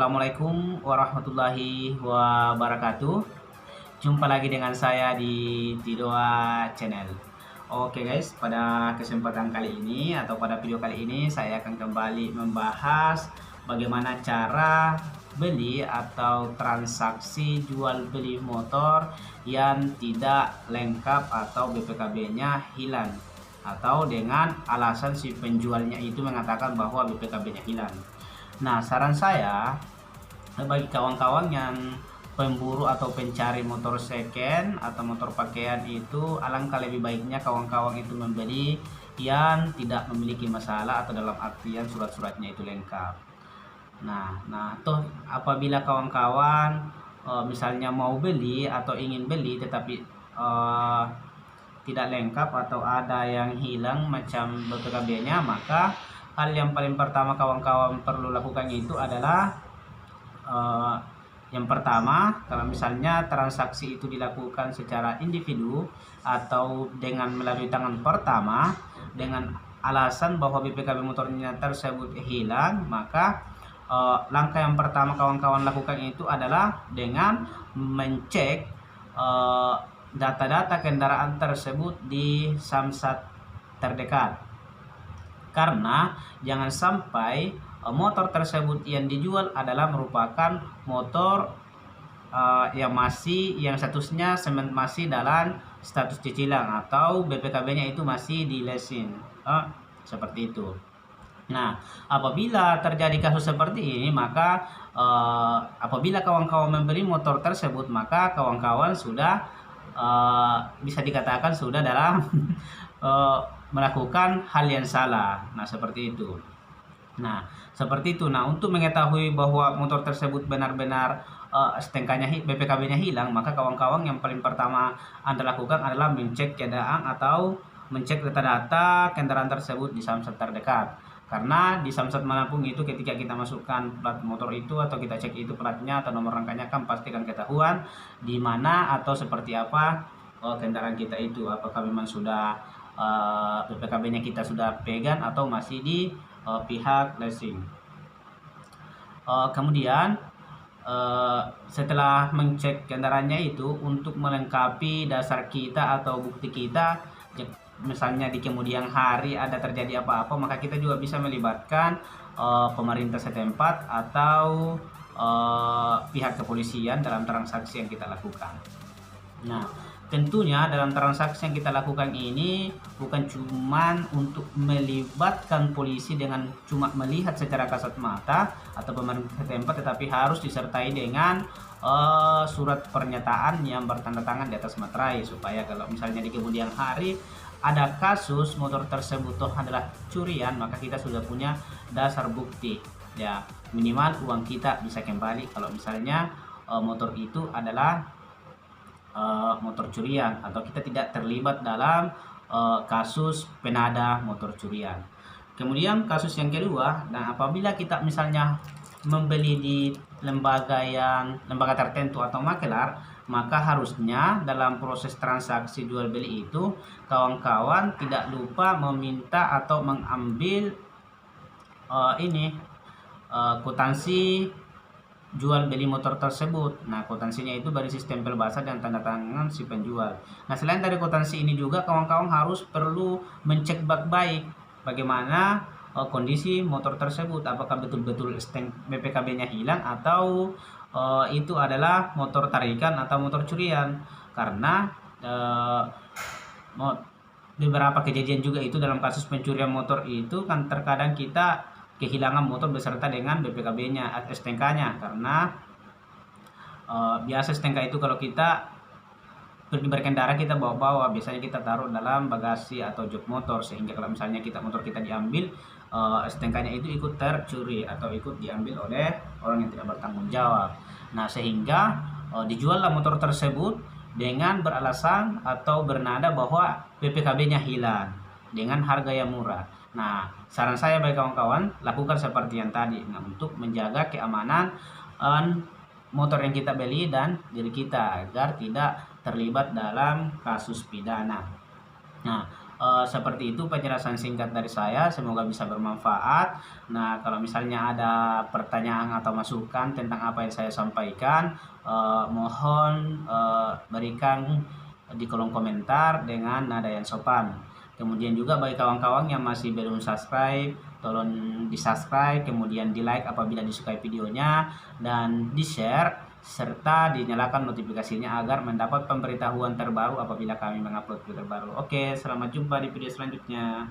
Assalamualaikum warahmatullahi wabarakatuh. Jumpa lagi dengan saya di Tidoa Channel. Oke guys, pada kesempatan kali ini atau pada video kali ini saya akan kembali membahas bagaimana cara beli atau transaksi jual beli motor yang tidak lengkap atau BPKB-nya hilang, atau dengan alasan si penjualnya itu mengatakan bahwa BPKB-nya hilang. Nah, saran saya bagi kawan-kawan yang pemburu atau pencari motor second atau motor pakaian itu, alangkah lebih baiknya kawan-kawan itu membeli yang tidak memiliki masalah atau dalam artian surat-suratnya itu lengkap. Toh apabila kawan-kawan misalnya mau beli atau ingin beli tetapi tidak lengkap atau ada yang hilang macam BPKB-nya, maka hal yang paling pertama kawan-kawan perlu lakukan itu adalah yang pertama, kalau misalnya transaksi itu dilakukan secara individu atau dengan melalui tangan pertama dengan alasan bahwa BPKB motornya tersebut hilang, maka langkah yang pertama kawan-kawan lakukan itu adalah dengan mencek data-data kendaraan tersebut di Samsat terdekat. Karena jangan sampai motor tersebut yang dijual adalah merupakan motor yang statusnya masih dalam status cicilan atau BPKB-nya itu masih di leasing, seperti itu. Nah, apabila terjadi kasus seperti ini, maka apabila kawan-kawan membeli motor tersebut, maka kawan-kawan sudah bisa dikatakan sudah dalam melakukan hal yang salah. Nah, seperti itu. Nah, untuk mengetahui bahwa motor tersebut benar-benar BPKB-nya hilang, maka kawan-kawan yang paling pertama Anda lakukan adalah mencek keadaan atau mencek data-data kendaraan tersebut di Samsat terdekat. Karena di Samsat manapun itu, ketika kita masukkan plat motor itu atau kita cek itu platnya atau nomor rangkanya, kan pastikan ketahuan di mana atau seperti apa kendaraan kita itu, apakah memang sudah BPKB-nya kita sudah pegang atau masih di pihak leasing. Kemudian setelah mengecek kendaraannya itu, untuk melengkapi dasar kita atau bukti kita, misalnya di kemudian hari ada terjadi apa-apa, maka kita juga bisa melibatkan pemerintah setempat atau pihak kepolisian dalam transaksi yang kita lakukan. Nah, tentunya dalam transaksi yang kita lakukan ini bukan cuma untuk melibatkan polisi dengan cuma melihat secara kasat mata atau pemerintah setempat, tetapi harus disertai dengan surat pernyataan yang bertanda tangan di atas materai, supaya kalau misalnya di kemudian hari ada kasus motor tersebut adalah curian, maka kita sudah punya dasar bukti, ya, minimal uang kita bisa kembali kalau misalnya motor itu adalah motor curian atau kita tidak terlibat dalam kasus penada motor curian. Kemudian kasus yang kedua, nah apabila kita misalnya membeli di lembaga tertentu atau makelar, maka harusnya dalam proses transaksi jual beli itu kawan-kawan tidak lupa meminta atau mengambil kwitansi jual beli motor tersebut. Nah, kwitansinya itu berisi stempel basah dan tanda tangan si penjual. Nah, selain dari kwitansi ini juga kawan-kawan perlu mencek baik-baik bagaimana kondisi motor tersebut, apakah betul-betul BPKB-nya hilang atau itu adalah motor tarikan atau motor curian. Karena beberapa kejadian juga itu dalam kasus pencurian motor itu kan terkadang kita kehilangan motor beserta dengan BPKB-nya, STNK-nya, karena biasa STNK itu kalau kita berkendara kita bawa-bawa, biasanya kita taruh dalam bagasi atau jok motor, sehingga kalau misalnya motor kita diambil, STNK-nya itu ikut tercuri atau ikut diambil oleh orang yang tidak bertanggung jawab. Nah, sehingga dijuallah motor tersebut dengan beralasan atau bernada bahwa BPKB-nya hilang dengan harga yang murah. Nah, saran saya bagi kawan-kawan, lakukan seperti yang tadi, untuk menjaga keamanan motor yang kita beli dan diri kita agar tidak terlibat dalam kasus pidana. Nah, Seperti itu penjelasan singkat dari saya, semoga bisa bermanfaat. Nah, kalau misalnya ada pertanyaan atau masukan tentang apa yang saya sampaikan, mohon berikan di kolom komentar dengan nada yang sopan. Kemudian juga bagi kawan-kawan yang masih belum subscribe, tolong di subscribe, kemudian di like apabila disukai videonya, dan di share, serta dinyalakan notifikasinya agar mendapat pemberitahuan terbaru apabila kami mengupload video terbaru. Oke, selamat jumpa di video selanjutnya.